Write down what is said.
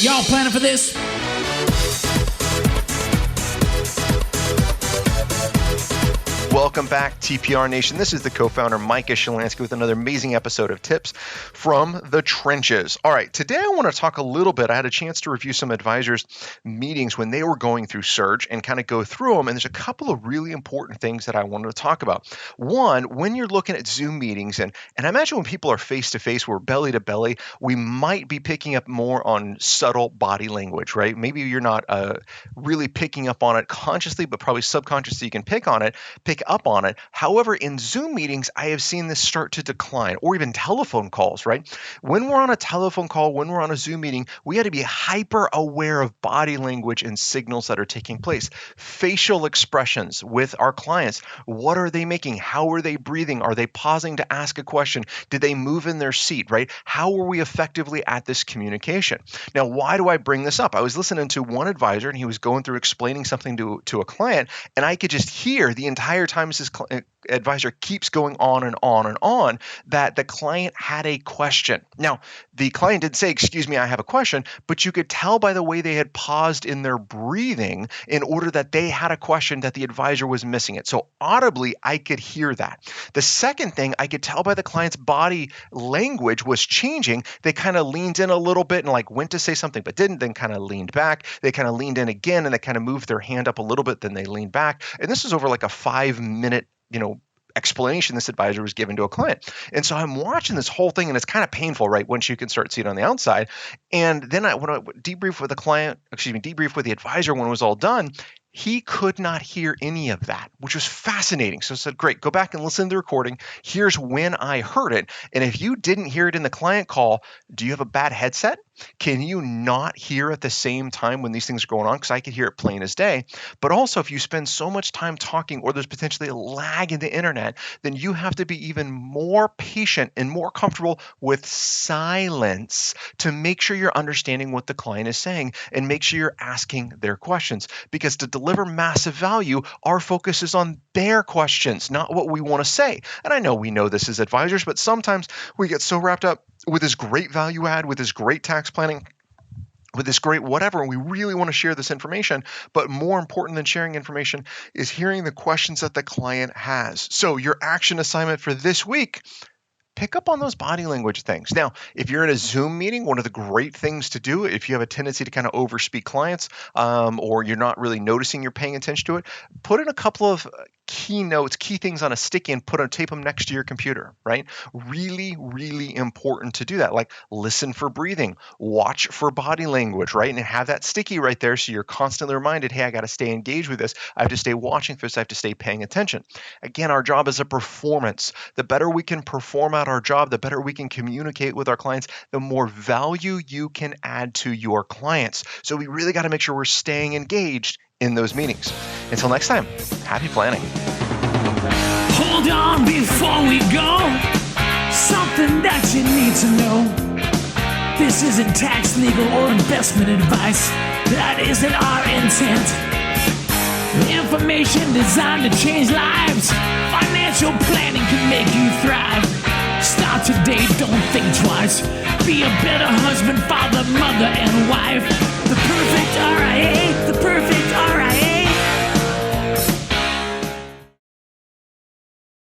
Y'all planning for this? Welcome back, TPR Nation. This is the co-founder, Micah Shalansky, with another amazing episode of Tips from the Trenches. All right, today I want to talk a little bit. I had a chance to review some advisors' meetings when they were going through Surge and kind of go through them, and there's a couple of really important things that I wanted to talk about. One, when you're looking at Zoom meetings, and I imagine when people are face-to-face, we're belly-to-belly, we might be picking up more on subtle body language, right? Maybe you're not really picking up on it consciously, but probably subconsciously you can pick up on it. However, in Zoom meetings, I have seen this start to decline, or even telephone calls, right? When we're on a telephone call, when we're on a Zoom meeting, we got to be hyper aware of body language and signals that are taking place. Facial expressions with our clients. What are they making? How are they breathing? Are they pausing to ask a question? Did they move in their seat, right? How are we effectively at this communication? Now, why do I bring this up? I was listening to one advisor, and he was going through explaining something to a client, and I could just hear the entire time as his advisor keeps going on and on and on that the client had a question. Now, the client didn't say, "Excuse me, I have a question," but you could tell by the way they had paused in their breathing in order that they had a question that the advisor was missing it. So audibly, I could hear that. The second thing, I could tell by the client's body language was changing. They kind of leaned in a little bit and like went to say something but didn't, then kind of leaned back. They kind of leaned in again and they kind of moved their hand up a little bit, then they leaned back. And this was over like a 5-minute explanation this advisor was given to a client. And so I'm watching this whole thing, and it's kind of painful, right? Once you can start to see it on the outside. And then when I debrief with the advisor when it was all done, he could not hear any of that, which was fascinating. So I said, great, go back and listen to the recording. Here's when I heard it. And if you didn't hear it in the client call, do you have a bad headset? Can you not hear at the same time when these things are going on? Because I could hear it plain as day. But also, if you spend so much time talking or there's potentially a lag in the internet, then you have to be even more patient and more comfortable with silence to make sure you're understanding what the client is saying and make sure you're asking their questions. Because to deliver massive value, our focus is on their questions, not what we want to say. And I know we know this as advisors, but sometimes we get so wrapped up with this great value add, with this great tax planning, with this great whatever, and we really want to share this information. But more important than sharing information is hearing the questions that the client has. So your action assignment for this week, pick up on those body language things. Now, if you're in a Zoom meeting, one of the great things to do, if you have a tendency to kind of overspeak clients, or you're not really noticing you're paying attention to it, put in a couple of key notes, key things on a sticky and tape them next to your computer, right? Really, really important to do that. Like listen for breathing, watch for body language, right? And have that sticky right there so you're constantly reminded, hey, I got to stay engaged with this. I have to stay watching for this. I have to stay paying attention. Again, our job is a performance. The better we can perform out our job, the better we can communicate with our clients, the more value you can add to your clients. So we really got to make sure we're staying engaged in those meetings. Until next time, happy planning. Hold on before we go. Something that you need to know. This isn't tax, legal, or investment advice. That isn't our intent. Information designed to change lives. Financial planning can make you thrive. Start today, don't think twice. Be a better husband, father, mother, and wife. The perfect RIA, the perfect RIA.